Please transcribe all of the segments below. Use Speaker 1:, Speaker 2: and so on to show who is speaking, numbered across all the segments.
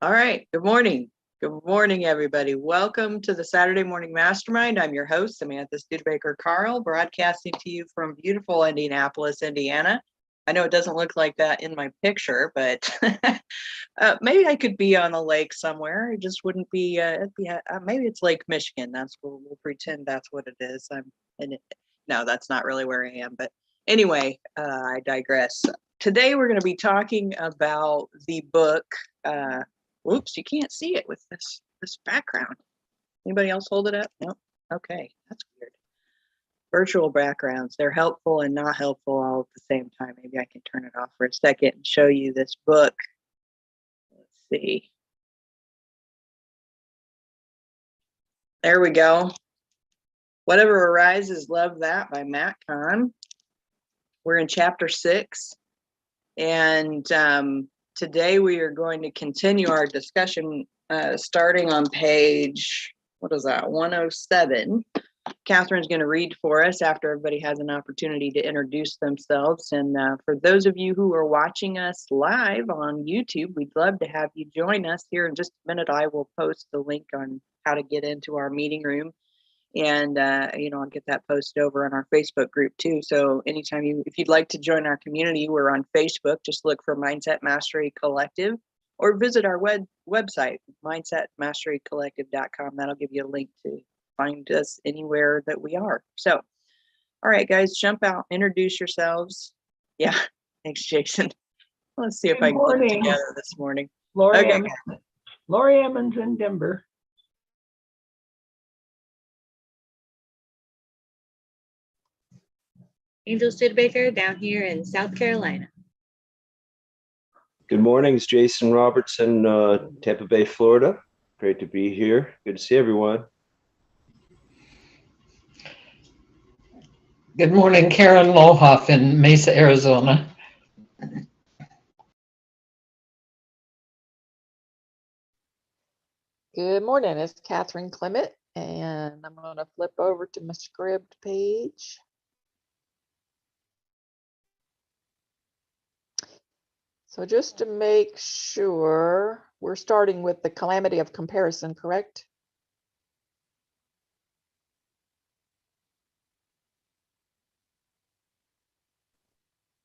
Speaker 1: All right. Good morning. Good morning, everybody. Welcome to the Saturday Morning Mastermind. I'm your host, Samantha Studebaker Carl, broadcasting to you from beautiful Indianapolis, Indiana. I know it doesn't look like that in my picture, but maybe I could be on a lake somewhere. It just wouldn't be, maybe it's Lake Michigan. We'll pretend that's what it is. No, that's not really where I am. But anyway, I digress. Today, we're going to be talking about the book. Oops, you can't see it with this background. Anybody else hold it up? Nope. Okay, that's weird. Virtual backgrounds, they're helpful and not helpful all at the same time. Maybe I can turn it off for a second and show you this book. Let's see. There we go. Whatever Arises, Love That by Matt Kahn. We're in chapter 6. And today we are going to continue our discussion starting on page, 107. Catherine's going to read for us after everybody has an opportunity to introduce themselves. And for those of you who are watching us live on YouTube, we'd love to have you join us. Here in just a minute, I will post the link on how to get into our meeting room. And, I'll get that posted over on our Facebook group too. So anytime if you'd like to join our community, we're on Facebook. Just look for Mindset Mastery Collective or visit our website, mindsetmasterycollective.com. That'll give you a link to find us anywhere that we are. So, all right, guys, jump out, introduce yourselves. Yeah, thanks, Jason. Let's see if I can get it together this morning.
Speaker 2: Lori Emmons in Denver.
Speaker 3: Angel Studebaker down here in South Carolina.
Speaker 4: Good morning, it's Jason Robertson, Tampa Bay, Florida. Great to be here. Good to see everyone.
Speaker 2: Good morning, Karen Lohoff in Mesa, Arizona.
Speaker 5: Good morning, it's Catherine Clement, and I'm going to flip over to my script page. So just to make sure, we're starting with the Calamity of Comparison, correct?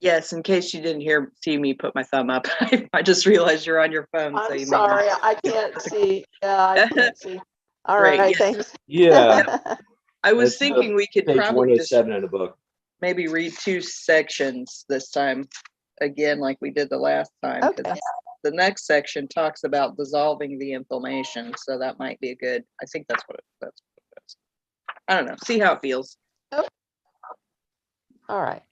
Speaker 1: Yes, in case you didn't see me put my thumb up, I just realized you're on your phone.
Speaker 5: I'm sorry, I can't see. Yeah, I can't see. All
Speaker 1: Great,
Speaker 5: right,
Speaker 1: yes.
Speaker 5: Thanks.
Speaker 4: Yeah.
Speaker 1: I was thinking we could
Speaker 4: page
Speaker 1: probably just
Speaker 4: 107 in the book.
Speaker 1: maybe read 2 sections this time, again, like we did the last time.
Speaker 5: Okay.
Speaker 1: The next section talks about dissolving the inflammation, so that might be I think that's what it is. I don't know. See how it feels.
Speaker 5: Okay. All right.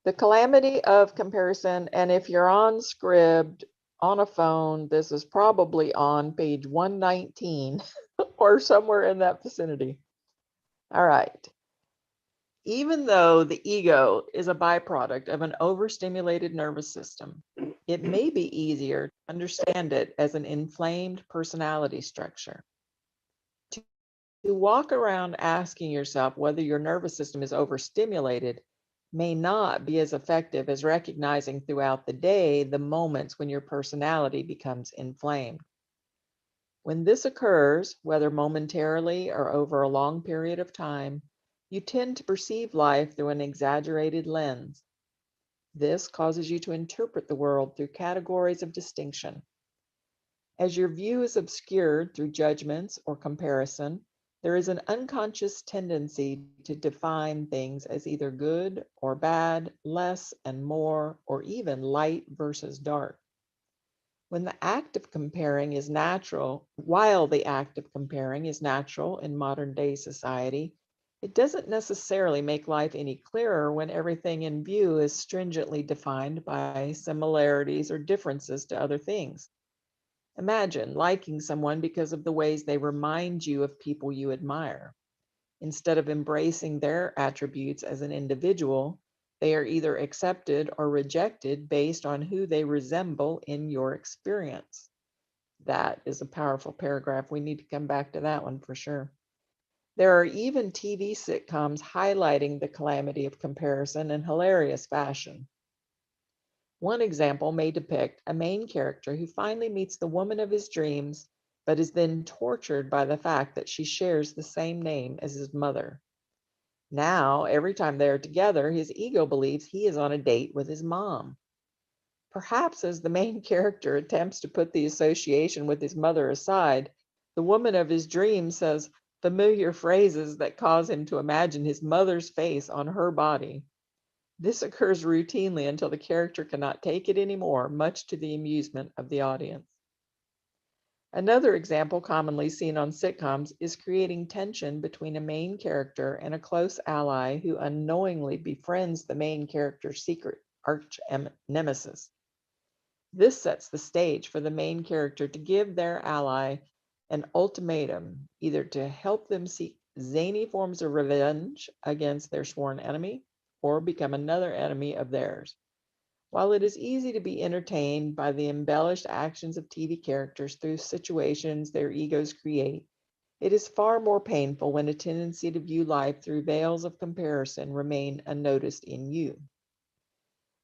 Speaker 5: The Calamity of Comparison, and if you're on script on a phone, this is probably on page 119 or somewhere in that vicinity. All right. Even though the ego is a byproduct of an overstimulated nervous system, it may be easier to understand it as an inflamed personality structure. To walk around asking yourself whether your nervous system is overstimulated may not be as effective as recognizing throughout the day the moments when your personality becomes inflamed. When this occurs, whether momentarily or over a long period of time, you tend to perceive life through an exaggerated lens. This causes you to interpret the world through categories of distinction. As your view is obscured through judgments or comparison, there is an unconscious tendency to define things as either good or bad, less and more, or even light versus dark. While the act of comparing is natural in modern day society, it doesn't necessarily make life any clearer when everything in view is stringently defined by similarities or differences to other things. Imagine liking someone because of the ways they remind you of people you admire. Instead of embracing their attributes as an individual, they are either accepted or rejected based on who they resemble in your experience. That is a powerful paragraph. We need to come back to that one for sure. There are even TV sitcoms highlighting the calamity of comparison in hilarious fashion. One example may depict a main character who finally meets the woman of his dreams, but is then tortured by the fact that she shares the same name as his mother. Now, every time they are together, his ego believes he is on a date with his mom. Perhaps as the main character attempts to put the association with his mother aside, the woman of his dreams says familiar phrases that cause him to imagine his mother's face on her body. This occurs routinely until the character cannot take it anymore, much to the amusement of the audience. Another example commonly seen on sitcoms is creating tension between a main character and a close ally who unknowingly befriends the main character's secret arch nemesis. This sets the stage for the main character to give their ally an ultimatum, either to help them seek zany forms of revenge against their sworn enemy or become another enemy of theirs. While it is easy to be entertained by the embellished actions of TV characters through situations their egos create, it is far more painful when a tendency to view life through veils of comparison remain unnoticed in you.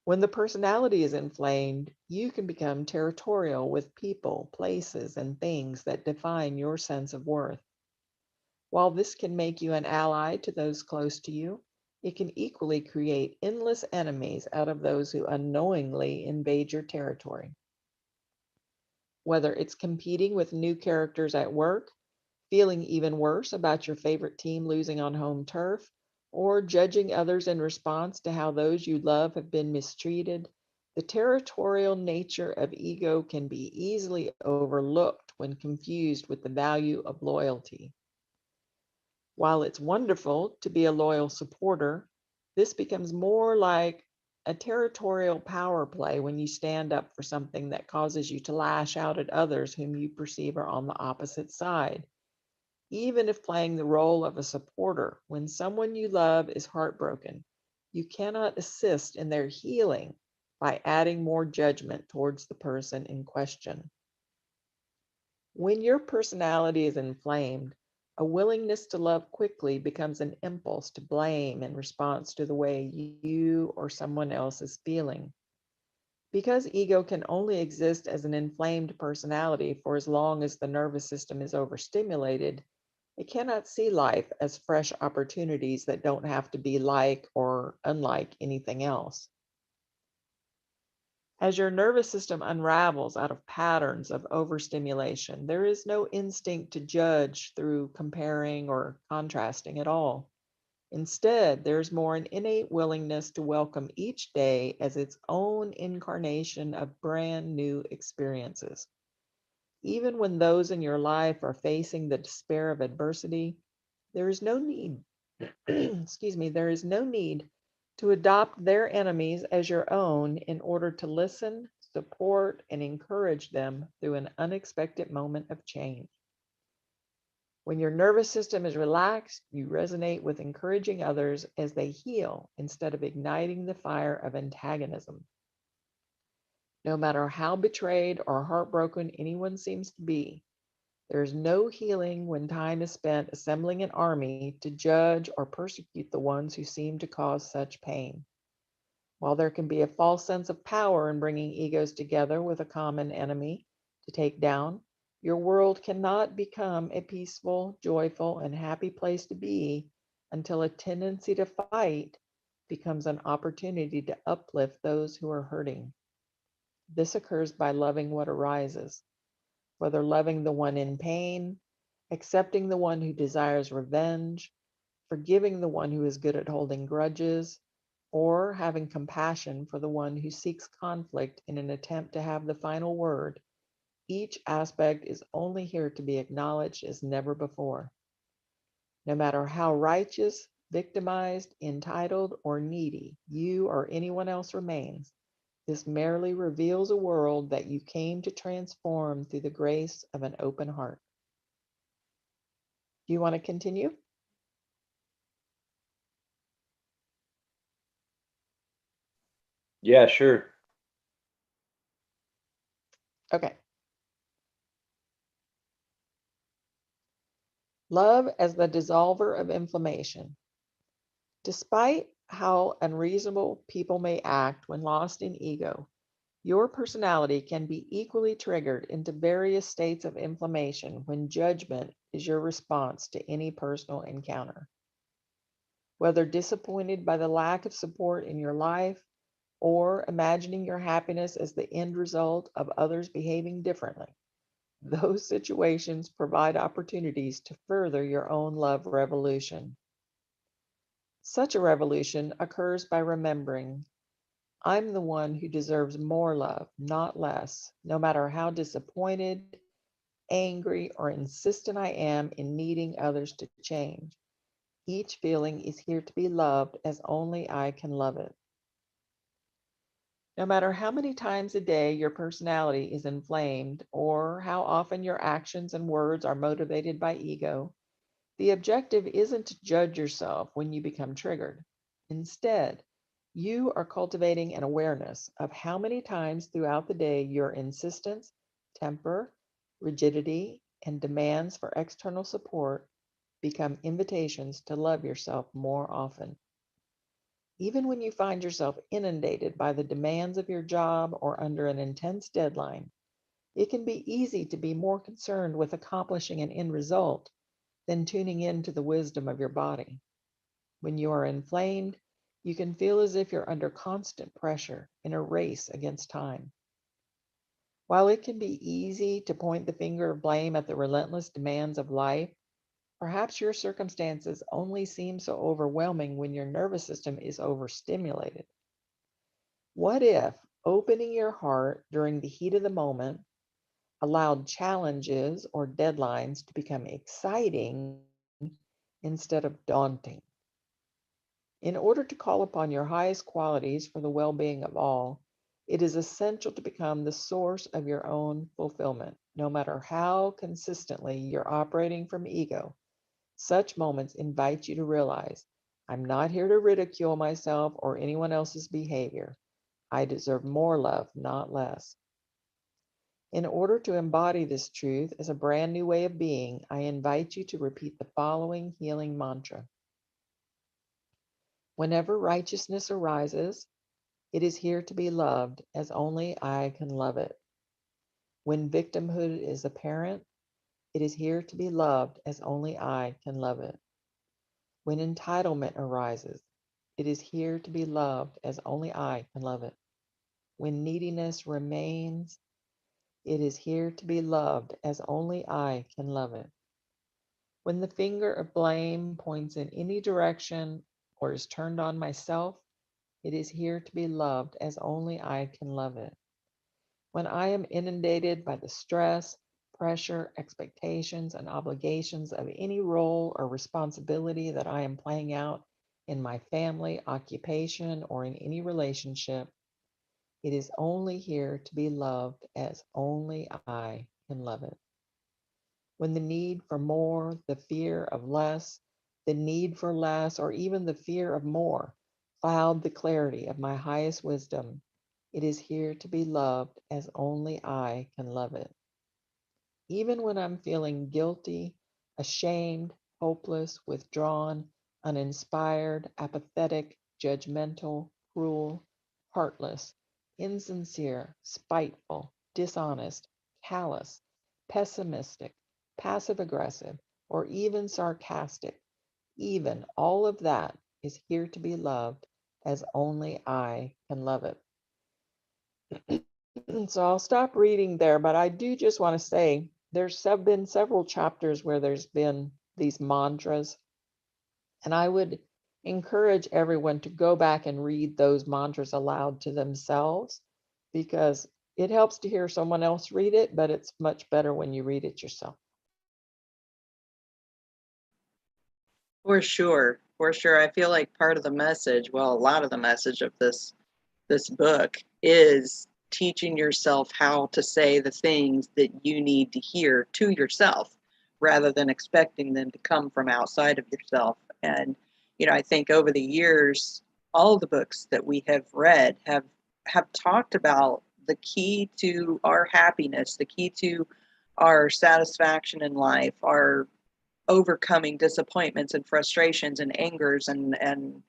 Speaker 5: When the personality is inflamed, you can become territorial with people, places, and things that define your sense of worth. While this can make you an ally to those close to you, it can equally create endless enemies out of those who unknowingly invade your territory. Whether it's competing with new characters at work, feeling even worse about your favorite team losing on home turf, or judging others in response to how those you love have been mistreated, the territorial nature of ego can be easily overlooked when confused with the value of loyalty. While it's wonderful to be a loyal supporter, this becomes more like a territorial power play when you stand up for something that causes you to lash out at others whom you perceive are on the opposite side. Even if playing the role of a supporter when someone you love is heartbroken, you cannot assist in their healing by adding more judgment towards the person in question. When your personality is inflamed, a willingness to love quickly becomes an impulse to blame in response to the way you or someone else is feeling. Because ego can only exist as an inflamed personality for as long as the nervous system is overstimulated, it cannot see life as fresh opportunities that don't have to be like or unlike anything else. As your nervous system unravels out of patterns of overstimulation, there is no instinct to judge through comparing or contrasting at all. Instead, there's more an innate willingness to welcome each day as its own incarnation of brand new experiences. Even when those in your life are facing the despair of adversity, there is no need, there is no need to adopt their enemies as your own in order to listen, support, and encourage them through an unexpected moment of change. When your nervous system is relaxed, you resonate with encouraging others as they heal instead of igniting the fire of antagonism. No matter how betrayed or heartbroken anyone seems to be, there is no healing when time is spent assembling an army to judge or persecute the ones who seem to cause such pain. While there can be a false sense of power in bringing egos together with a common enemy to take down, your world cannot become a peaceful, joyful, and happy place to be until a tendency to fight becomes an opportunity to uplift those who are hurting. This occurs by loving what arises, whether loving the one in pain, accepting the one who desires revenge, forgiving the one who is good at holding grudges, or having compassion for the one who seeks conflict in an attempt to have the final word. Each aspect is only here to be acknowledged as never before. No matter how righteous, victimized, entitled, or needy you or anyone else remains, this merely reveals a world that you came to transform through the grace of an open heart. Do you want to continue?
Speaker 4: Yeah, sure.
Speaker 5: Okay. Love as the dissolver of inflammation. Despite how unreasonable people may act when lost in ego, Your personality can be equally triggered into various states of inflammation when judgment is your response to any personal encounter. Whether disappointed by the lack of support in your life or imagining your happiness as the end result of others behaving differently, those situations provide opportunities to further your own love revolution. Such a revolution occurs by remembering, I'm the one who deserves more love, not less, no matter how disappointed, angry, or insistent I am in needing others to change. Each feeling is here to be loved as only I can love it. No matter how many times a day your personality is inflamed or how often your actions and words are motivated by ego, the objective isn't to judge yourself when you become triggered. Instead, you are cultivating an awareness of how many times throughout the day your insistence, temper, rigidity, and demands for external support become invitations to love yourself more often. Even when you find yourself inundated by the demands of your job or under an intense deadline, it can be easy to be more concerned with accomplishing an end result than tuning into the wisdom of your body. When you are inflamed, you can feel as if you're under constant pressure in a race against time. While it can be easy to point the finger of blame at the relentless demands of life, perhaps your circumstances only seem so overwhelming when your nervous system is overstimulated. What if opening your heart during the heat of the moment allowed challenges or deadlines to become exciting instead of daunting? In order to call upon your highest qualities for the well-being of all, it is essential to become the source of your own fulfillment, no matter how consistently you're operating from ego. Such moments invite you to realize, I'm not here to ridicule myself or anyone else's behavior. I deserve more love, not less. In order to embody this truth as a brand new way of being, I invite you to repeat the following healing mantra. Whenever righteousness arises, it is here to be loved as only I can love it. When victimhood is apparent, it is here to be loved as only I can love it. When entitlement arises, it is here to be loved as only I can love it. When neediness remains, it is here to be loved as only I can love it. When the finger of blame points in any direction or is turned on myself, it is here to be loved as only I can love it. When I am inundated by the stress, pressure, expectations, and obligations of any role or responsibility that I am playing out in my family, occupation, or in any relationship, it is only here to be loved as only I can love it. When the need for more, the fear of less, the need for less, or even the fear of more cloud the clarity of my highest wisdom, it is here to be loved as only I can love it. Even when I'm feeling guilty, ashamed, hopeless, withdrawn, uninspired, apathetic, judgmental, cruel, heartless, insincere, spiteful, dishonest, callous, pessimistic, passive aggressive, or even sarcastic, even all of that is here to be loved as only I can love it. So I'll stop reading there, but I do just want to say there's been several chapters where there's been these mantras, and I would encourage everyone to go back and read those mantras aloud to themselves, because it helps to hear someone else read it, but it's much better when you read it yourself.
Speaker 1: For sure. For sure. I feel like part of the message, well, a lot of the message of this book is teaching yourself how to say the things that you need to hear to yourself rather than expecting them to come from outside of yourself. And, I think over the years, all of the books that we have read have talked about the key to our happiness, the key to our satisfaction in life, our overcoming disappointments and frustrations and angers and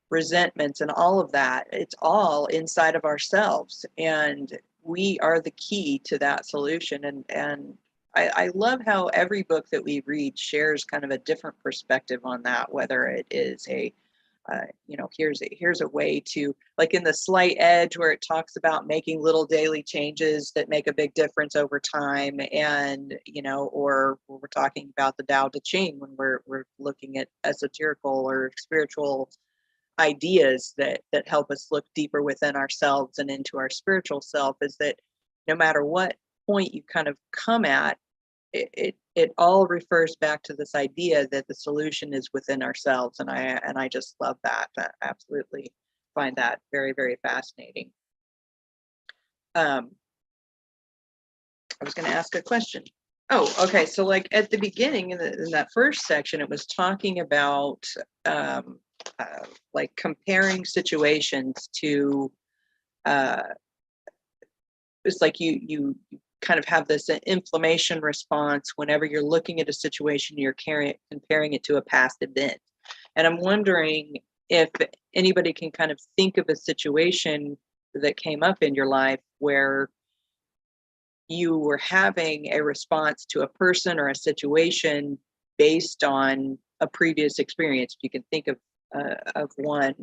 Speaker 1: resentments and all of that, it's all inside of ourselves. And we are the key to that solution. And I love how every book that we read shares kind of a different perspective on that, whether it is a here's a way to, like in The Slight Edge, where it talks about making little daily changes that make a big difference over time, and or we're talking about the Tao Te Ching when we're looking at esoterical or spiritual ideas that help us look deeper within ourselves and into our spiritual self, is that no matter what point you kind of come at, it all refers back to this idea that the solution is within ourselves. And I just love that. I absolutely find that very, very fascinating. I was going to ask a question. Oh, okay. So like at the beginning in that first section, it was talking about like comparing situations to it's like you kind of have this inflammation response whenever you're looking at a situation, you're comparing it to a past event. And I'm wondering if anybody can kind of think of a situation that came up in your life where you were having a response to a person or a situation based on a previous experience. You can think of one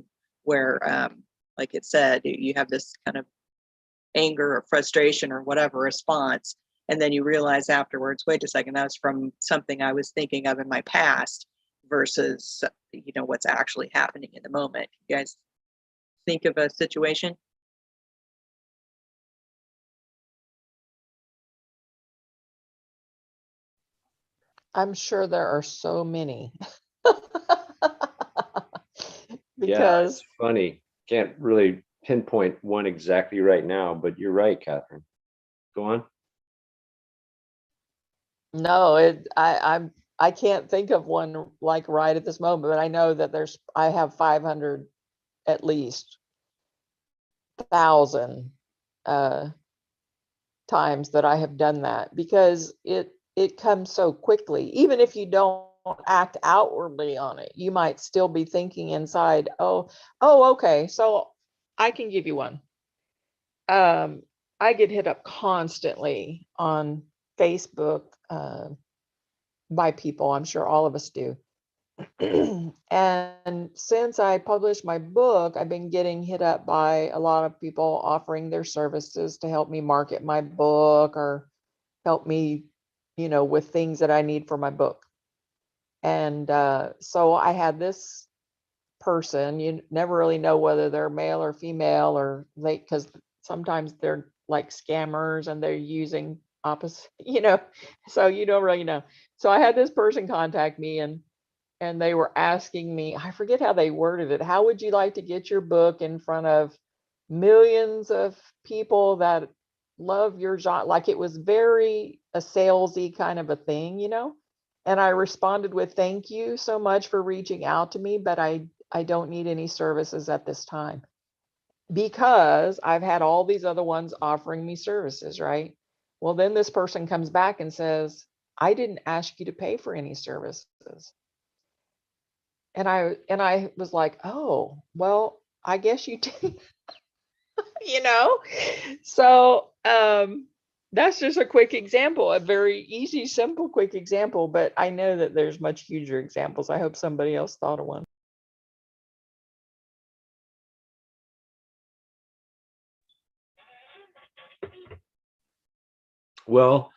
Speaker 1: where, like it said, you have this kind of anger or frustration or whatever response, and then you realize afterwards, wait a second, that's from something I was thinking of in my past versus what's actually happening in the moment. You guys think of a situation?
Speaker 5: I'm sure there are so many.
Speaker 4: Yeah,
Speaker 5: Because
Speaker 4: it's funny. Can't really pinpoint one exactly right now, but you're right, Catherine. Go on.
Speaker 5: no, I can't think of one like right at this moment, but I know that I have 500 at least 1,000 times that I have done that, because it comes so quickly. Even if you don't act outwardly on it, you might still be thinking inside, oh, okay, so I can give you one. I get hit up constantly on Facebook by people. I'm sure all of us do. And since I published my book, I've been getting hit up by a lot of people offering their services to help me market my book or help me, with things that I need for my book. And so I had this person, you never really know whether they're male or female, or because sometimes they're like scammers and they're using opposite, so you don't really know. So I had this person contact me, and they were asking me, I forget how they worded it, how would you like to get your book in front of millions of people that love your genre? Like it was very a salesy kind of a thing, And I responded with, thank you so much for reaching out to me, but I don't need any services at this time, because I've had all these other ones offering me services, right? Well, then this person comes back and says, I didn't ask you to pay for any services. And I was like, oh, well, I guess you did, So that's just a quick example, a very easy, simple, quick example, but I know that there's much huger examples. I hope somebody else thought of one.
Speaker 4: Well,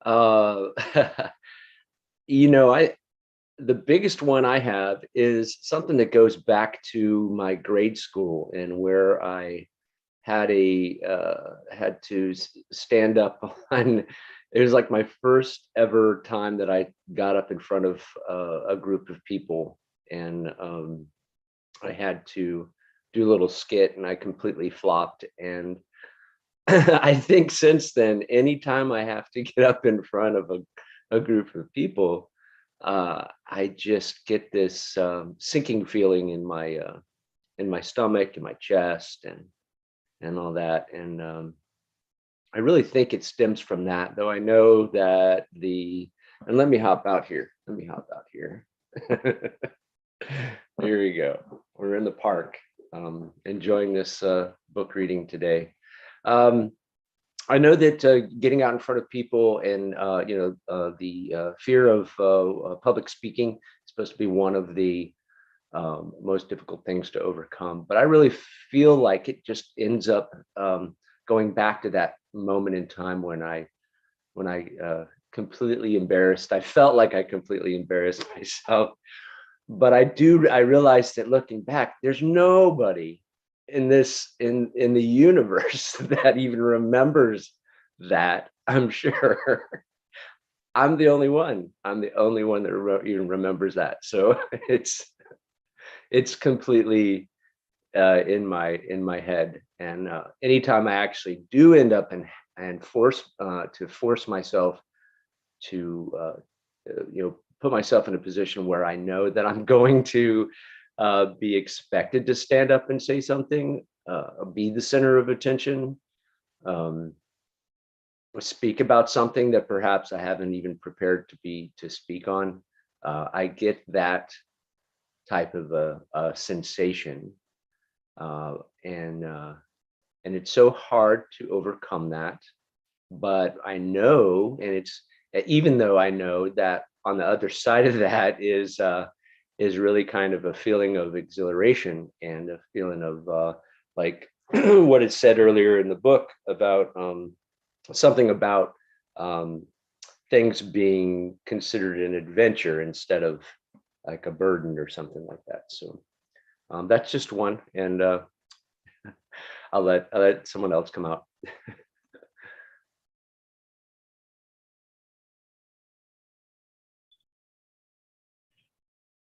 Speaker 4: the biggest one I have is something that goes back to my grade school, and where I had to stand up on. It was like my first ever time that I got up in front of a group of people, and I had to do a little skit, and I completely flopped. And I think since then, anytime I have to get up in front of a group of people, I just get this sinking feeling in my stomach, in my chest, and all that. And I really think it stems from that, though I know that and let me hop out here. Here we go. we're in the park, enjoying this book reading today. I know that getting out in front of people and the fear of public speaking is supposed to be one of the most difficult things to overcome. But I really feel like it just ends up going back to that moment in time when I completely embarrassed. I felt like I completely embarrassed myself. But I realized that looking back, there's nobody in the universe that even remembers that, I'm sure. I'm the only one. I'm the only one that even remembers that. So it's completely in my head. And anytime I actually do end up and force myself to put myself in a position where I know that I'm going to be expected to stand up and say something, be the center of attention, speak about something that perhaps I haven't even prepared to speak on. I get that type of a sensation, and it's so hard to overcome that. But I know, and it's, even though I know that on the other side of that is really kind of a feeling of exhilaration and a feeling of like what it said earlier in the book about something about things being considered an adventure instead of like a burden or something like that. So that's just one, and I'll let someone else come out.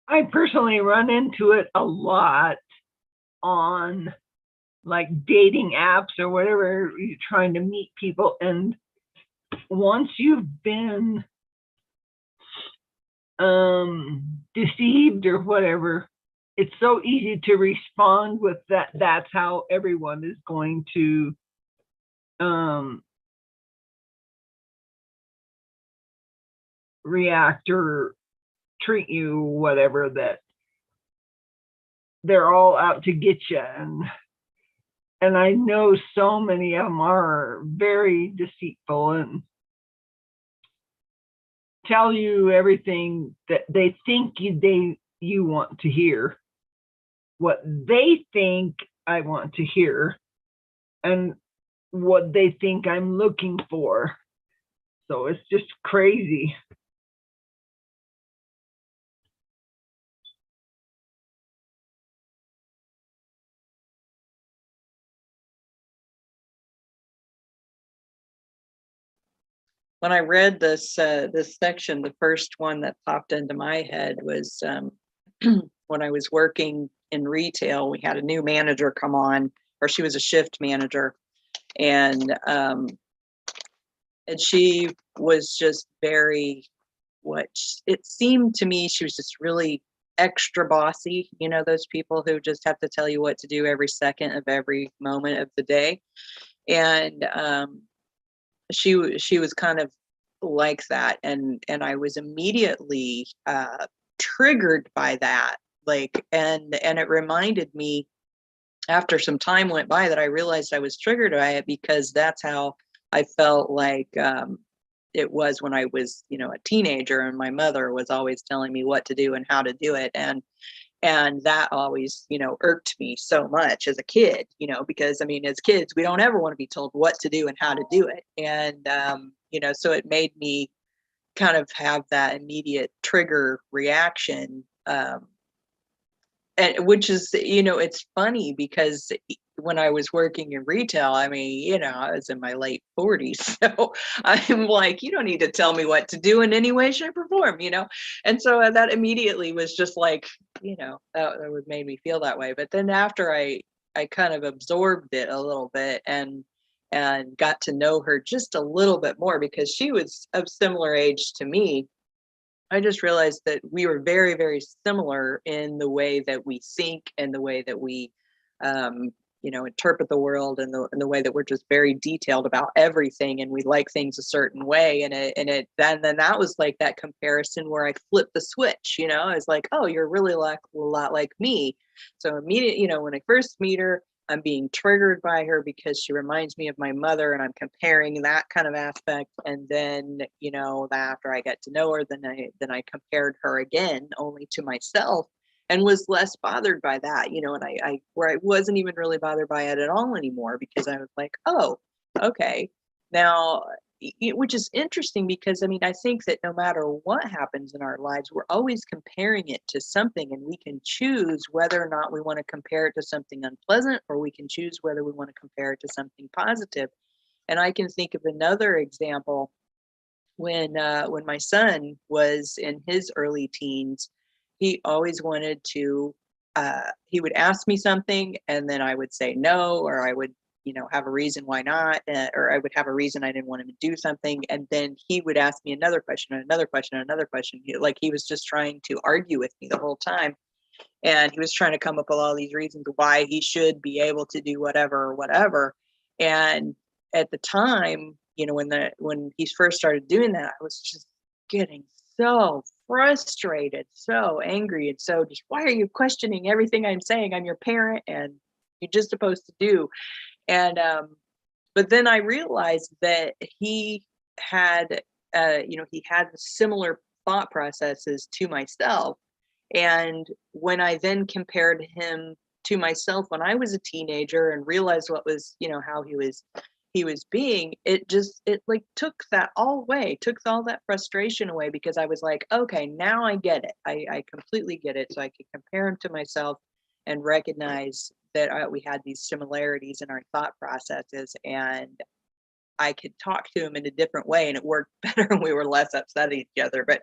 Speaker 6: I personally run into it a lot on like dating apps or whatever, you're trying to meet people. And once you've been deceived or whatever, it's so easy to respond with that. That's how everyone is going to react or treat you, whatever, that they're all out to get you. And I know so many of them are very deceitful and tell you everything that they think you want to hear, what they think I want to hear, and what they think I'm looking for. So it's just crazy.
Speaker 1: When I read this section, the first one that popped into my head was when I was working in retail. We had a new manager come on, or she was a shift manager, and she was just very, what it seemed to me, she was just really extra bossy. You know, those people who just have to tell you what to do every second of every moment of the day. And she was kind of like that, and I was immediately triggered by that, like, and it reminded me, after some time went by, that I realized I was triggered by it, because that's how I felt like it was when I was, a teenager, and my mother was always telling me what to do and how to do it, and that always, irked me so much as a kid, because I mean, as kids, we don't ever want to be told what to do and how to do it. And, so it made me kind of have that immediate trigger reaction. And which is, it's funny, because when I was working in retail, I mean, I was in my late 40s. So I'm like, you don't need to tell me what to do in any way, shape, or form, And so that immediately was just like, that would made me feel that way. But then after I kind of absorbed it a little bit and got to know her just a little bit more, because she was of similar age to me, I just realized that we were very, very similar in the way that we think and the way that we interpret the world in the way that we're just very detailed about everything, and we like things a certain way. And then that was like that comparison where I flipped the switch. It's like, oh, you're really like a lot like me. So immediately, when I first meet her, I'm being triggered by her because she reminds me of my mother, and I'm comparing that kind of aspect. And then, after I got to know her, then I compared her again, only to myself, and was less bothered by that, and I wasn't even really bothered by it at all anymore, because I was like, oh, okay. Now, which is interesting, because I think that no matter what happens in our lives, we're always comparing it to something, and we can choose whether or not we want to compare it to something unpleasant, or we can choose whether we want to compare it to something positive. And I can think of another example when my son was in his early teens. He always wanted to, he would ask me something, and then I would say no, or I would, have a reason why not, or I would have a reason I didn't want him to do something. And then he would ask me another question, and another question, and another question. Like he was just trying to argue with me the whole time. And he was trying to come up with all these reasons why he should be able to do whatever or whatever. And at the time, when he first started doing that, I was just getting so frustrated, so angry, and so just, why are you questioning everything I'm saying? I'm your parent, and you're just supposed to do. And but then I realized that he had he had similar thought processes to myself. And when I then compared him to myself when I was a teenager, and realized what was, how he was being, it like took that all away, took all that frustration away, because I was like, okay, now I get it. I completely get it. So I could compare him to myself and recognize that we had these similarities in our thought processes, and I could talk to him in a different way, and it worked better, and we were less upset at each other. But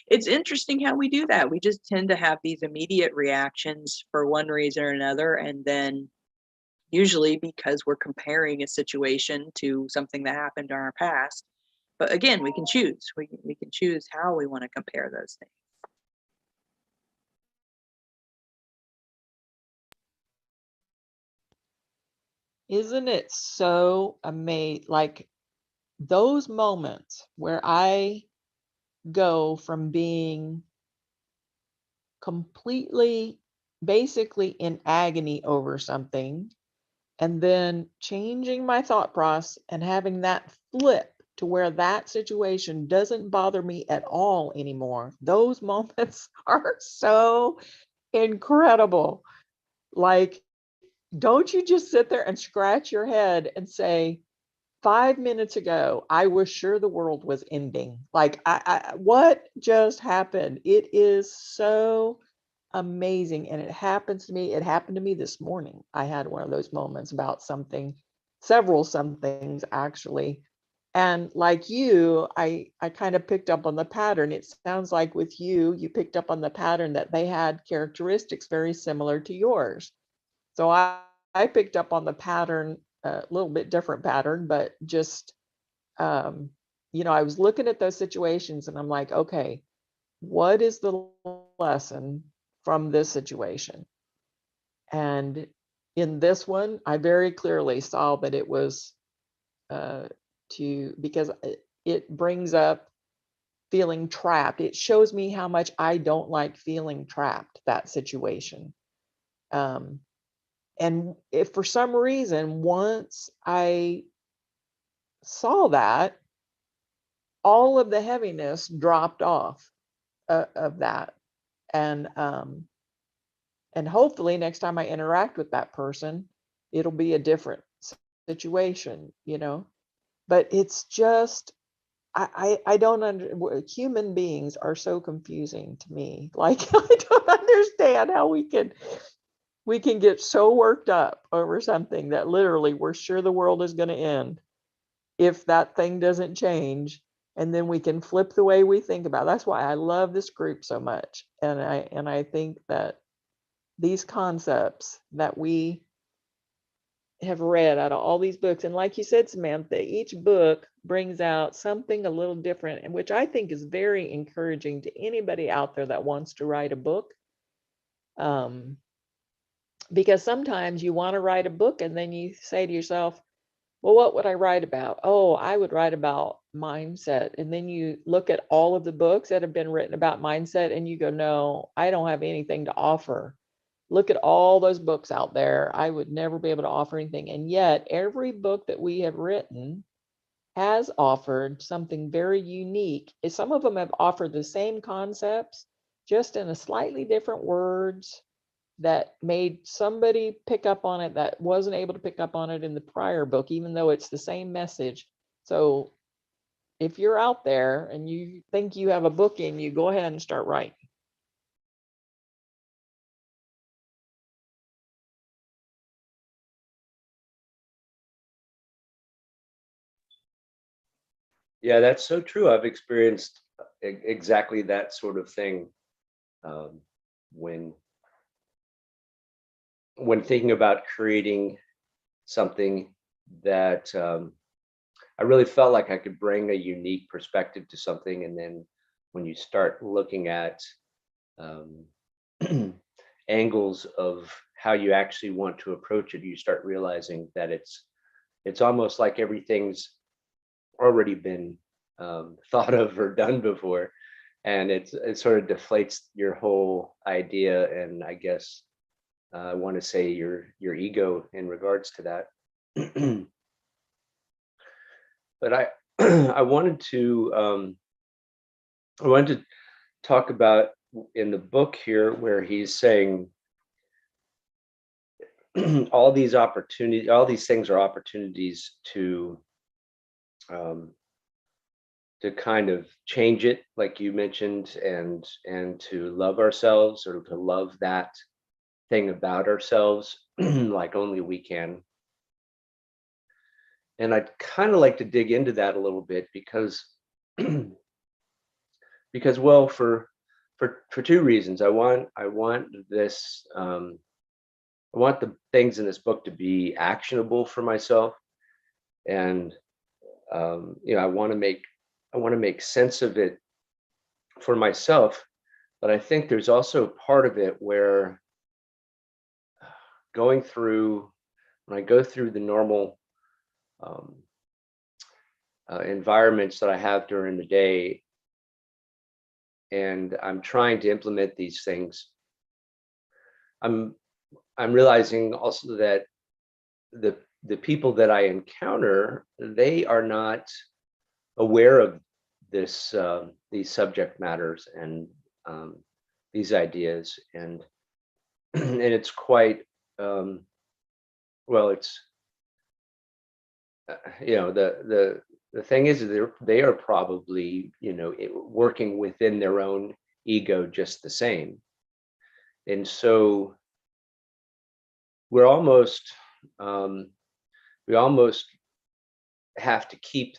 Speaker 1: it's interesting how we do that. We just tend to have these immediate reactions for one reason or another, and then usually because we're comparing a situation to something that happened in our past. But again, we can choose. We can choose how we want to compare those things.
Speaker 5: Isn't it so amazing? Like those moments where I go from being completely, basically in agony over something, and then changing my thought process and having that flip to where that situation doesn't bother me at all anymore. Those moments are so incredible. Like, don't you just sit there and scratch your head and say, 5 minutes ago, I was sure the world was ending. Like, what just happened? It is so amazing. And it happens to me. It happened to me this morning. I had one of those moments about something, several somethings actually. And like you, I kind of picked up on the pattern. It sounds like with you picked up on the pattern that they had characteristics very similar to yours. So I picked up on the pattern, a little bit different pattern, but just, I was looking at those situations and I'm like, okay, what is the lesson from this situation? And in this one, I very clearly saw that it was because it brings up feeling trapped. It shows me how much I don't like feeling trapped, that situation. And if for some reason, once I saw that, all of the heaviness dropped off of that. And hopefully next time I interact with that person, it'll be a different situation, but it's just, I don't human beings are so confusing to me. Like, I don't understand how we can get so worked up over something that literally we're sure the world is going to end if that thing doesn't change. And then we can flip the way we think about it. That's why I love this group so much. And I think that these concepts that we have read out of all these books, and like you said, Samantha, each book brings out something a little different, and which I think is very encouraging to anybody out there that wants to write a book. Because sometimes you want to write a book and then you say to yourself, well, what would I write about? Oh, I would write about mindset. And then you look at all of the books that have been written about mindset and you go, no, I don't have anything to offer. Look at all those books out there. I would never be able to offer anything. And yet every book that we have written has offered something very unique. Some of them have offered the same concepts, just in a slightly different words, that made somebody pick up on it that wasn't able to pick up on it in the prior book, even though it's the same message. So if you're out there and you think you have a book in you, go ahead and start writing.
Speaker 4: Yeah, that's so true. I've experienced exactly that sort of thing um, when thinking about creating something that I really felt like I could bring a unique perspective to something, and then when you start looking at um, angles of how you actually want to approach it, you start realizing that it's almost like everything's already been thought of or done before, and it sort of deflates your whole idea, and I guess I want to say your ego in regards to that. But I wanted to talk about in the book here where he's saying all these things are opportunities to kind of change it, like you mentioned, and to love ourselves, or to love that thing about ourselves like only we can. And I'd kind of like to dig into that a little bit because well, for two reasons. I want this I want the things in this book to be actionable for myself, and I want to make sense of it for myself. But I think there's also part of it where when I go through the normal um, environments that I have during the day, and I'm trying to implement these things, I'm realizing also that the people that I encounter, they are not aware of these subject matters and these ideas, and and it's quite well, it's the thing is they are probably working within their own ego just the same, and so we're almost we almost have to keep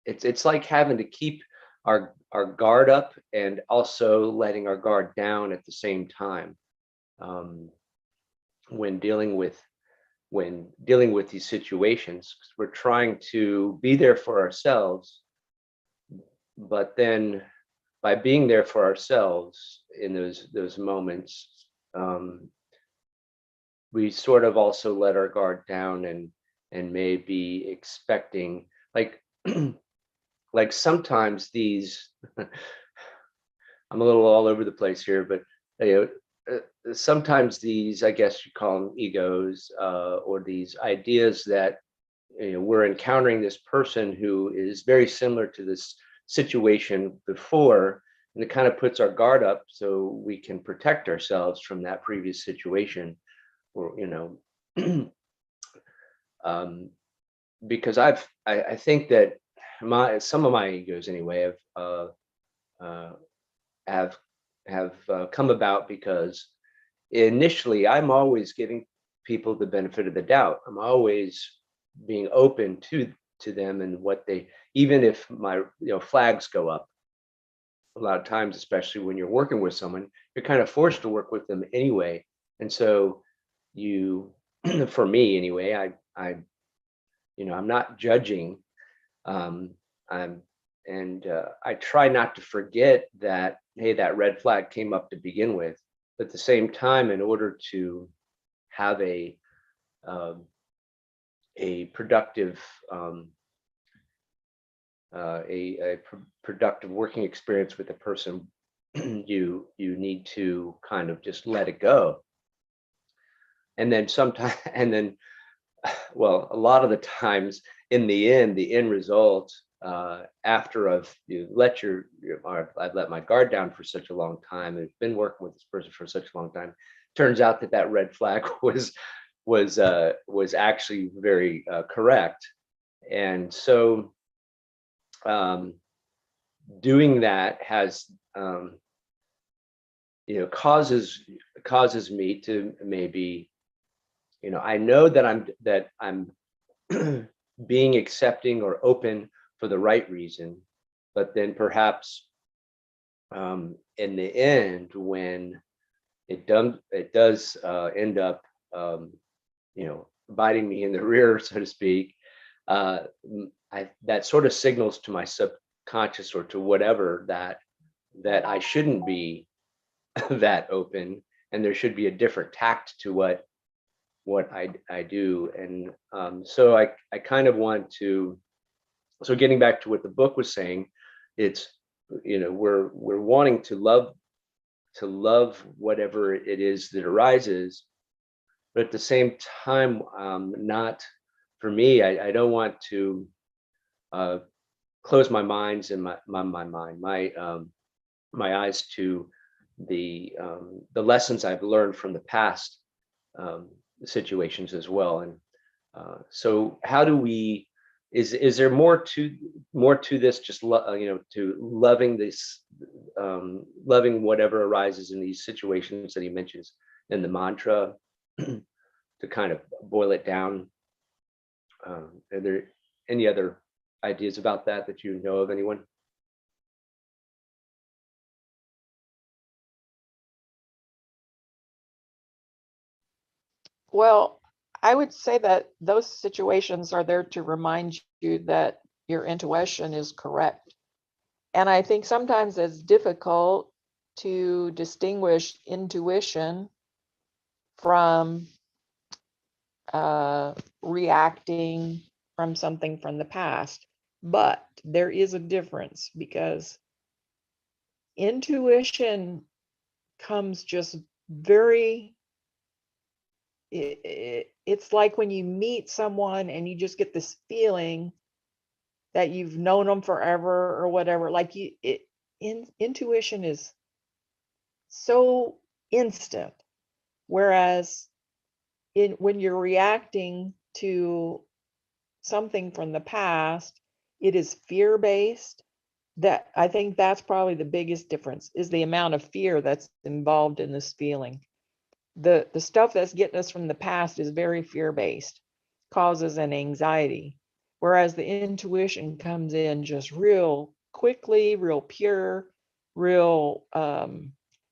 Speaker 4: it's like having to keep our guard up and also letting our guard down at the same time when dealing with these situations. We're trying to be there for ourselves, but then by being there for ourselves in those moments, we sort of also let our guard down and may be expecting, like like sometimes these I'm a little all over the place here, but sometimes these, I guess you call them egos, or these ideas that we're encountering this person who is very similar to this situation before, and it kind of puts our guard up so we can protect ourselves from that previous situation, or because I think that some of my egos anyway have come about because initially I'm always giving people the benefit of the doubt. I'm always being open to them and what they, even if my flags go up. A lot of times, especially when you're working with someone, you're kind of forced to work with them anyway. And so for me anyway, I'm not judging. I try not to forget that, hey, that red flag came up to begin with. But at the same time, in order to have a productive productive working experience with the person, you need to kind of just let it go. And then sometimes, well, a lot of the times in the end result, after I've let my guard down for such a long time, I've been working with this person for such a long time, turns out that red flag was actually very correct. And so doing that has causes me to maybe, I know that I'm being accepting or open for the right reason, but then perhaps in the end, when it does end up biting me in the rear, so to speak, that sort of signals to my subconscious or to whatever that I shouldn't be that open, and there should be a different tact to what I do. And so I kind of want to, so getting back to what the book was saying, it's, we're wanting to love whatever it is that arises, but at the same time, not for me, I don't want to close my minds and my eyes to the lessons I've learned from the past situations as well. And so how do we, is there more to this, just to loving this, loving whatever arises in these situations that he mentions in the mantra, to kind of boil it down? Are there any other ideas about that you know of, anyone?
Speaker 5: Well, I would say that those situations are there to remind you that your intuition is correct. And I think sometimes it's difficult to distinguish intuition from reacting from something from the past. But there is a difference, because intuition comes just very, it's like when you meet someone and you just get this feeling that you've known them forever or whatever. Like intuition is so instant, whereas when you're reacting to something from the past, it is fear-based. That, I think that's probably the biggest difference, is the amount of fear that's involved in this feeling. The stuff that's getting us from the past is very fear-based, causes an anxiety, whereas the intuition comes in just real quickly, real pure, real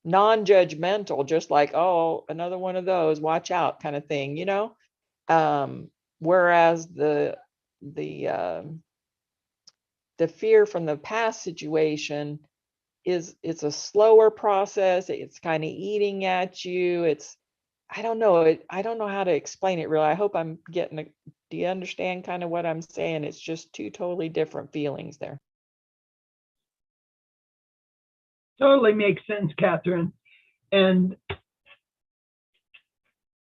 Speaker 5: non-judgmental, just like, oh, another one of those, watch out, kind of thing, whereas the fear from the past situation it's a slower process. It's kind of eating at you. I don't know. I don't know how to explain it really. I hope I'm getting do you understand kind of what I'm saying? It's just two totally different feelings there.
Speaker 6: Totally makes sense, Catherine. And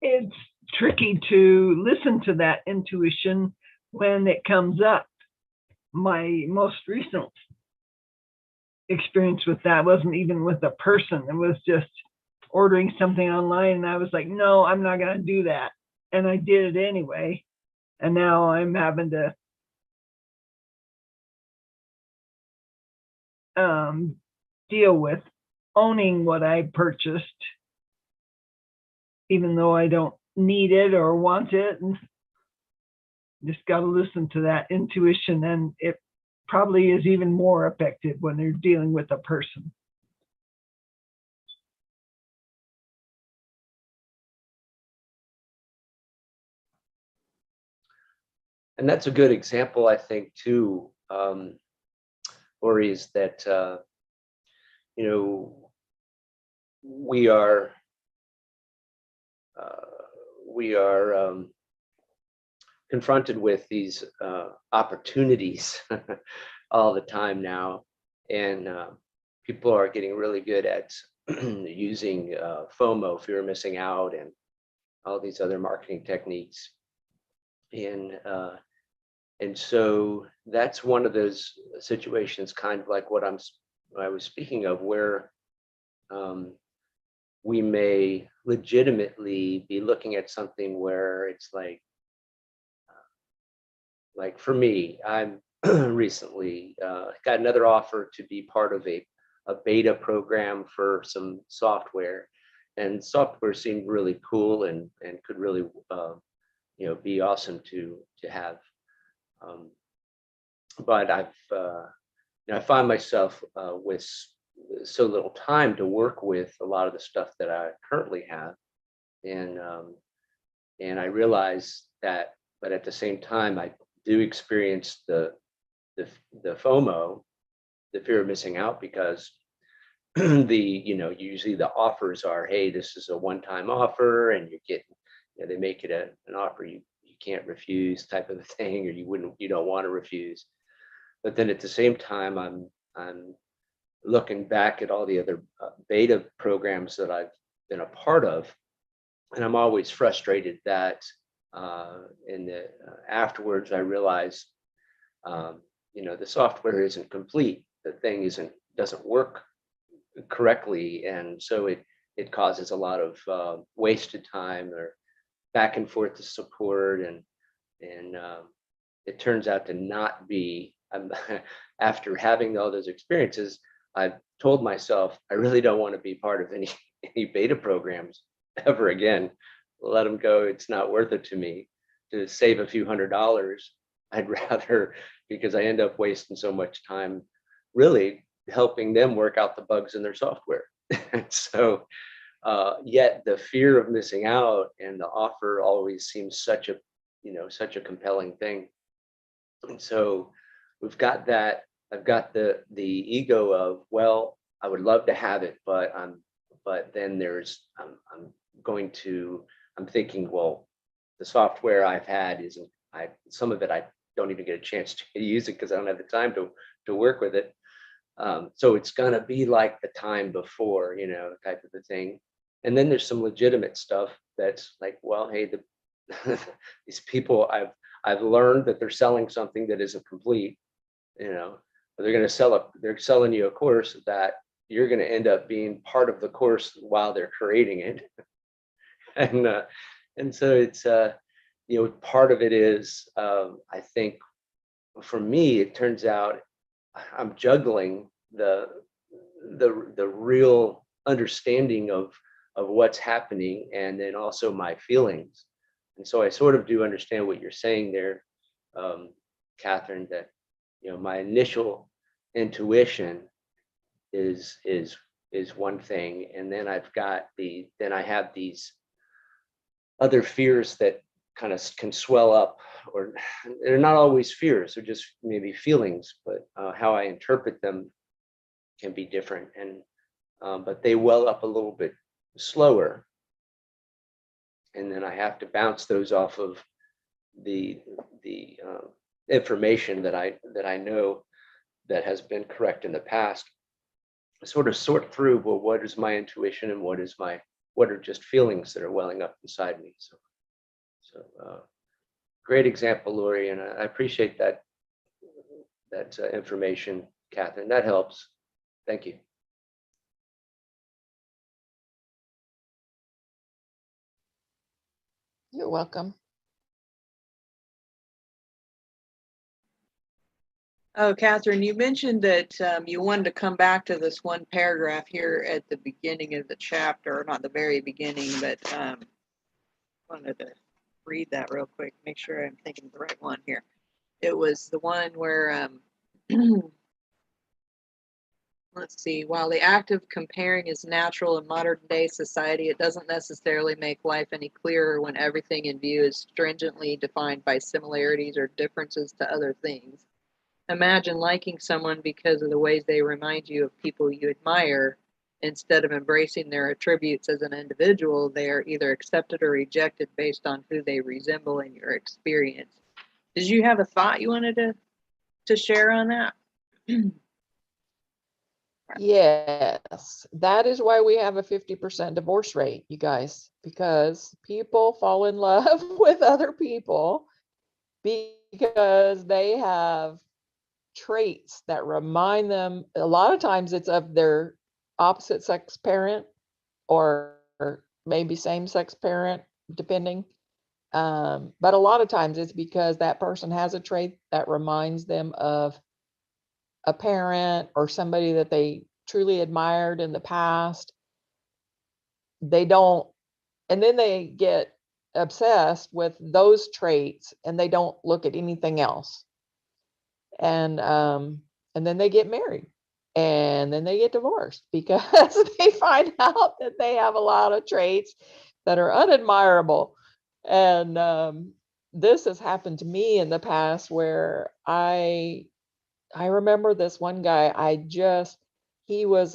Speaker 6: it's tricky to listen to that intuition when it comes up. My most recent experience with that wasn't even with a person. It was just ordering something online, and I was like, no, I'm not going to do that. And I did it anyway. And now I'm having to deal with owning what I purchased, even though I don't need it or want it. And just got to listen to that intuition, and it probably is even more effective when they're dealing with a person.
Speaker 4: And that's a good example, I think, too, Lori, is that we are confronted with these opportunities all the time now, and people are getting really good at using FOMO, fear of missing out, and all these other marketing techniques. And so that's one of those situations, kind of like what I was speaking of, where we may legitimately be looking at something where it's like for me, I'm recently got another offer to be part of a beta program for some software, and software seemed really cool and could really be awesome to have. But I find myself with so little time to work with a lot of the stuff that I currently have, and I realize that, but at the same time, I do experience the FOMO, the fear of missing out, because usually the offers are, hey, this is a one-time offer, and you're getting, they make it an offer you can't refuse type of thing, or you don't want to refuse. But then at the same time, I'm looking back at all the other beta programs that I've been a part of, and I'm always frustrated that afterwards I realize the software isn't complete, the thing doesn't work correctly, and so it causes a lot of wasted time or back and forth to support, and it turns out to not be. After having all those experiences, I've told myself I really don't want to be part of any beta programs ever again. Let them go. It's not worth it to me to save a few $100s. I'd rather, because I end up wasting so much time really helping them work out the bugs in their software. So yet the fear of missing out and the offer always seems such a compelling thing. And so we've got that. I've got the ego of, well, I would love to have it, but then I'm thinking, well, the software I've had some of it I don't even get a chance to use it because I don't have the time to work with it. So it's gonna be like the time before, type of a thing. And then there's some legitimate stuff that's like, well, hey, these people, I've learned that they're selling something that isn't complete, but they're selling you a course that you're going to end up being part of the course while they're creating it. And so it's, part of it is, I think for me, it turns out I'm juggling the real understanding of what's happening, and then also my feelings. And so I sort of do understand what you're saying there, Catherine, that my initial intuition is one thing, and then I have these other fears that kind of can swell up, or they're not always fears, they're just maybe feelings, but how I interpret them can be different, and but they well up a little bit slower, and then I have to bounce those off of the information that I know that has been correct in the past, sort of sort through, well, what is my intuition and what are just feelings that are welling up inside me. So great example, Lori, and I appreciate that information, Catherine. That helps. Thank you.
Speaker 5: You're welcome.
Speaker 1: Oh, Catherine, you mentioned that you wanted to come back to this one paragraph here at the beginning of the chapter, not the very beginning, but wanted to read that real quick, make sure I'm thinking of the right one here. It was the one where, let's see, while the act of comparing is natural in modern day society, it doesn't necessarily make life any clearer when everything in view is stringently defined by similarities or differences to other things. Imagine liking someone because of the ways they remind you of people you admire, instead of embracing their attributes as an individual, they are either accepted or rejected based on who they resemble in your experience. Did you have a thought you wanted to share on that?
Speaker 5: Yes, that is why we have a 50% divorce rate, you guys, because people fall in love with other people because they have traits that remind them, a lot of times it's of their opposite sex parent or maybe same sex parent, depending. But a lot of times it's because that person has a trait that reminds them of a parent or somebody that they truly admired in the past. They don't, and then they get obsessed with those traits and they don't look at anything else. And then they get married and then they get divorced because they find out that they have a lot of traits that are unadmirable. And this has happened to me in the past where I remember this one guy, he was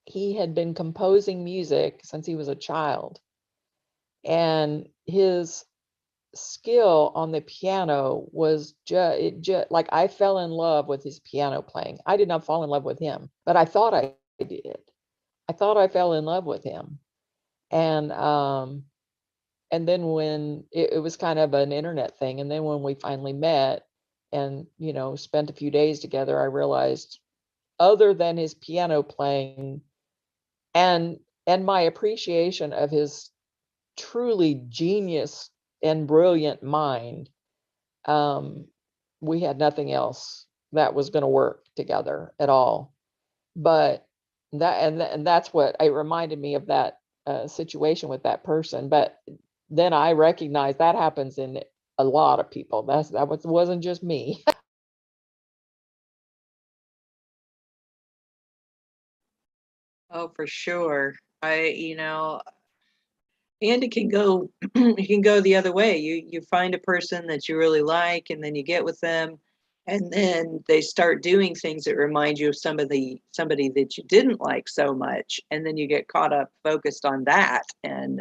Speaker 5: he had been composing music since he was a child, and his skill on the piano was just like, I fell in love with his piano playing. I did not fall in love with him, but I thought I did. I thought I fell in love with him. And then when it was kind of an internet thing, and then when we finally met and spent a few days together, I realized, other than his piano playing and my appreciation of his truly genius and brilliant mind, we had nothing else that was going to work together at all. But that's what it reminded me of, that situation with that person. But then I recognized that happens in a lot of people. Wasn't just me.
Speaker 1: Oh, for sure. And it can go it can go the other way. You find a person that you really like, and then you get with them, and then they start doing things that remind you of somebody that you didn't like so much, and then you get caught up focused on that, and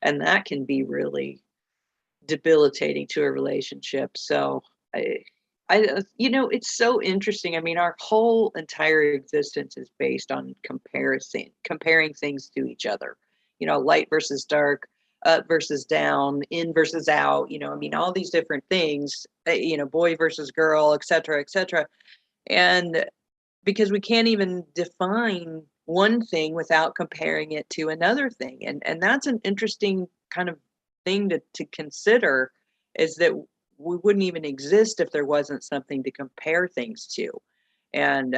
Speaker 1: that can be really debilitating to a relationship. So it's so interesting. I mean, our whole entire existence is based on comparing things to each other. Light versus dark, up versus down, in versus out. I mean, all these different things. Boy versus girl, et cetera, et cetera. And because we can't even define one thing without comparing it to another thing, and that's an interesting kind of thing to consider, is that we wouldn't even exist if there wasn't something to compare things to. And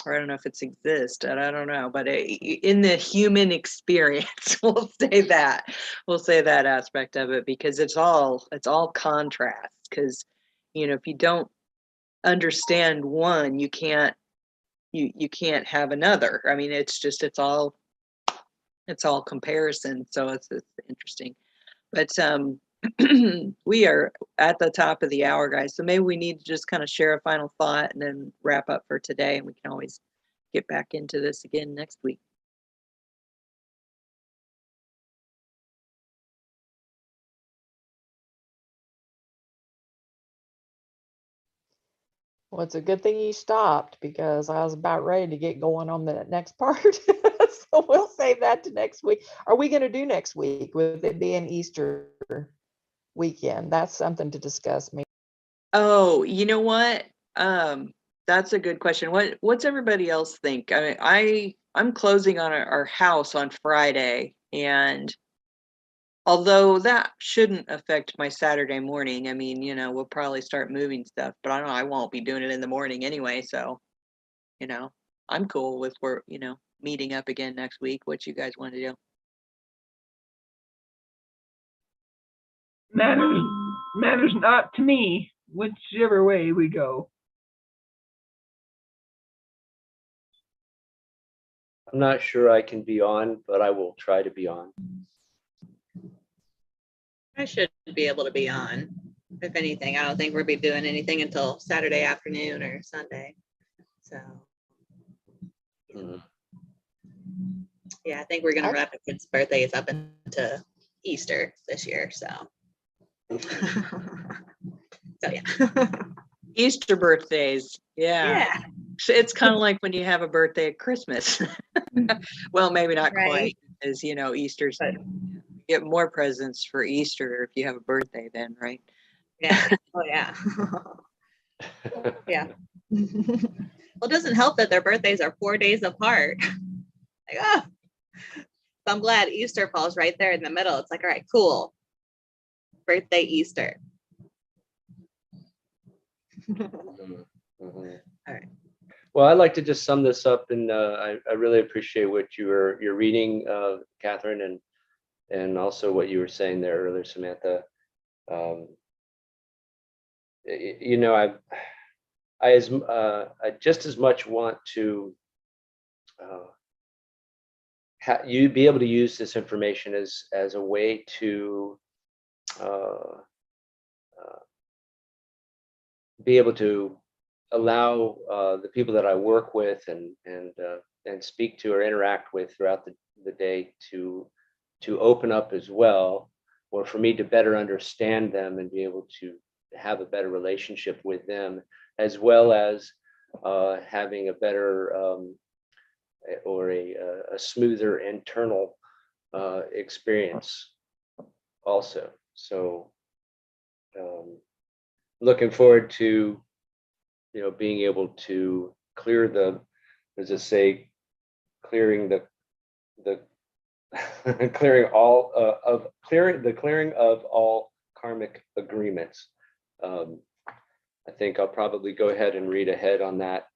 Speaker 1: or I don't know if it's exist, I don't know, but in the human experience, we'll say that aspect of it, because it's all contrast. Because if you don't understand one, you can't have another. I mean, it's all comparison. So it's interesting. But we are at the top of the hour, guys, so maybe we need to just kind of share a final thought and then wrap up for today, and we can always get back into this again next week.
Speaker 5: Well, it's a good thing you stopped, because I was about ready to get going on the next part. So we'll save that to next week. Are we going to do next week with it being Easter weekend? That's something to discuss. Maybe.
Speaker 1: Oh, you know what? That's a good question. What's everybody else think? I'm closing on our house on Friday, and although that shouldn't affect my Saturday morning, I mean, we'll probably start moving stuff, but I don't know, I won't be doing it in the morning anyway, so I'm cool with meeting up again next week. What you guys want to do?
Speaker 6: Matters not to me, whichever way we go.
Speaker 4: I'm not sure I can be on, but I will try to be on.
Speaker 3: I should be able to be on. If anything, I don't think we'll be doing anything until Saturday afternoon or Sunday. So
Speaker 4: Mhm.
Speaker 3: yeah, I think we're gonna
Speaker 5: I-
Speaker 3: wrap up kids' birthdays up into Easter this year. So yeah.
Speaker 1: Easter birthdays. Yeah.
Speaker 3: Yeah.
Speaker 1: So it's kind of like when you have a birthday at Christmas. Well, maybe not
Speaker 3: Right.
Speaker 1: quite, as you know, Easter's,
Speaker 3: But
Speaker 1: you get more presents for Easter if you have a birthday then, right?
Speaker 3: yeah. Oh yeah. Yeah. Well, it doesn't help that their birthdays are 4 days apart. Like, oh. So I'm glad Easter falls right there in the middle. It's like, all right, cool. Birthday Easter.
Speaker 4: Mhm. Mhm.
Speaker 3: All right.
Speaker 4: Well, I'd like to just sum this up, and I really appreciate what you're reading, Catherine, and also what you were saying there earlier, Samantha. Um, you know, I just as much want to you be able to use this information as a way to uh, be able to allow the people that I work with and speak to or interact with throughout the day to open up as well, or for me to better understand them and be able to have a better relationship with them, as well as having a better or a smoother internal experience also. So looking forward to being able to clear the, as I say, clearing the clearing of all karmic agreements. I think I'll probably go ahead and read ahead on that.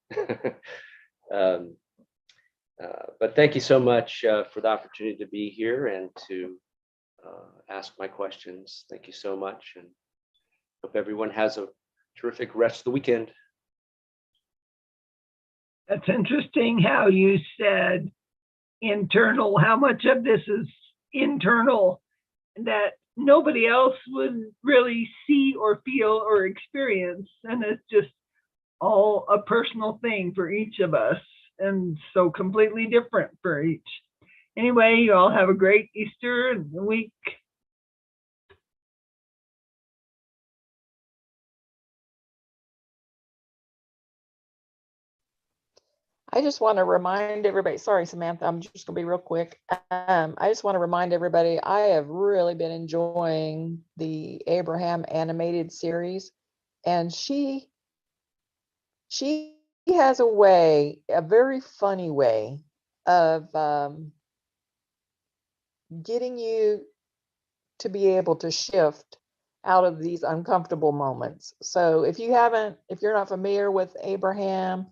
Speaker 4: But thank you so much for the opportunity to be here and to ask my questions. Thank you so much, and hope everyone has a terrific rest of the weekend.
Speaker 6: That's interesting how you said internal, how much of this is internal that nobody else would really see or feel or experience. And it's just all a personal thing for each of us, and so completely different for each. Anyway, you all have a great Easter and week.
Speaker 5: I just want to remind everybody, sorry, Samantha, I'm just going to be real quick. I just want to remind everybody, I have really been enjoying the Abraham animated series, and she has a way, a very funny way of getting you to be able to shift out of these uncomfortable moments. So if you're not familiar with Abraham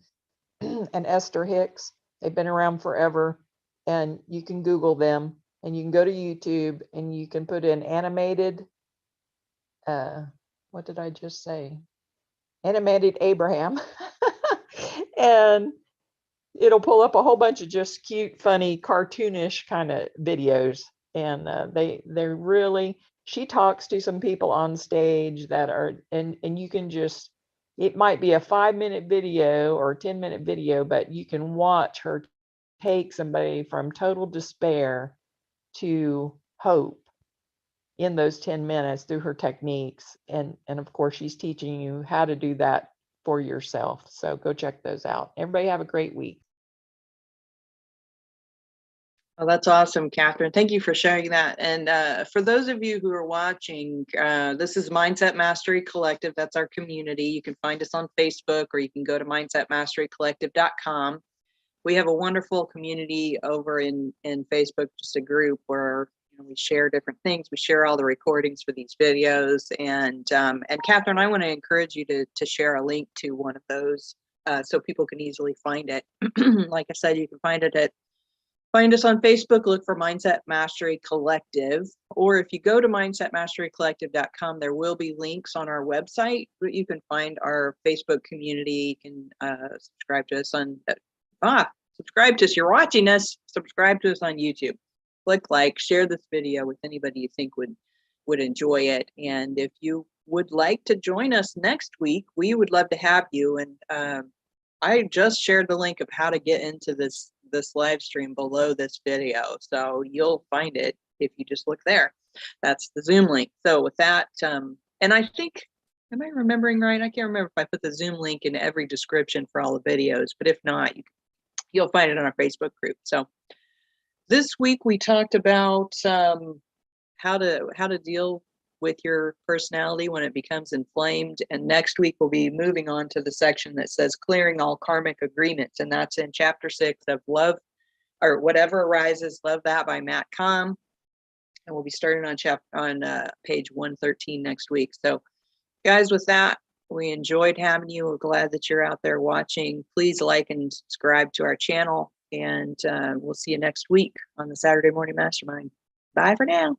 Speaker 5: and Esther Hicks, they've been around forever, and you can Google them, and you can go to YouTube and you can put in animated, what did I just say? Animated Abraham. And it'll pull up a whole bunch of just cute, funny, cartoonish kind of videos. And they're really, she talks to some people on stage that are, and you can just, it might be a 5-minute video or a 10-minute video, but you can watch her take somebody from total despair to hope in those 10 minutes through her techniques. And of course, she's teaching you how to do that for yourself. So go check those out. Everybody have a great week.
Speaker 1: Well, that's awesome, Catherine. Thank you for sharing that. And for those of you who are watching, this is Mindset Mastery Collective. That's our community. You can find us on Facebook, or you can go to mindsetmasterycollective.com. We have a wonderful community over in Facebook, just a group where we share different things. We share all the recordings for these videos. And Catherine, I want to encourage you to share a link to one of those so people can easily find it. Like I said, you can find us on Facebook, look for Mindset Mastery Collective, or if you go to mindsetmasterycollective.com, there will be links on our website, but you can find our Facebook community. You can subscribe to us on, subscribe to us, you're watching us, subscribe to us on YouTube. Click like, share this video with anybody you think would enjoy it. And if you would like to join us next week, we would love to have you. And I just shared the link of how to get into this live stream below this video. So you'll find it if you just look there. That's the Zoom link. So with that, and I think, am I remembering right? I can't remember if I put the Zoom link in every description for all the videos, but if not, you'll find it on our Facebook group. So this week we talked about how to deal with your personality when it becomes inflamed. And next week we'll be moving on to the section that says clearing all karmic agreements. And that's in chapter 6 of Love, or Whatever Arises, Love That by Matt Kahn. And we'll be starting on page 113 next week. So guys, with that, we enjoyed having you. We're glad that you're out there watching. Please like and subscribe to our channel. And we'll see you next week on the Saturday Morning Mastermind. Bye for now.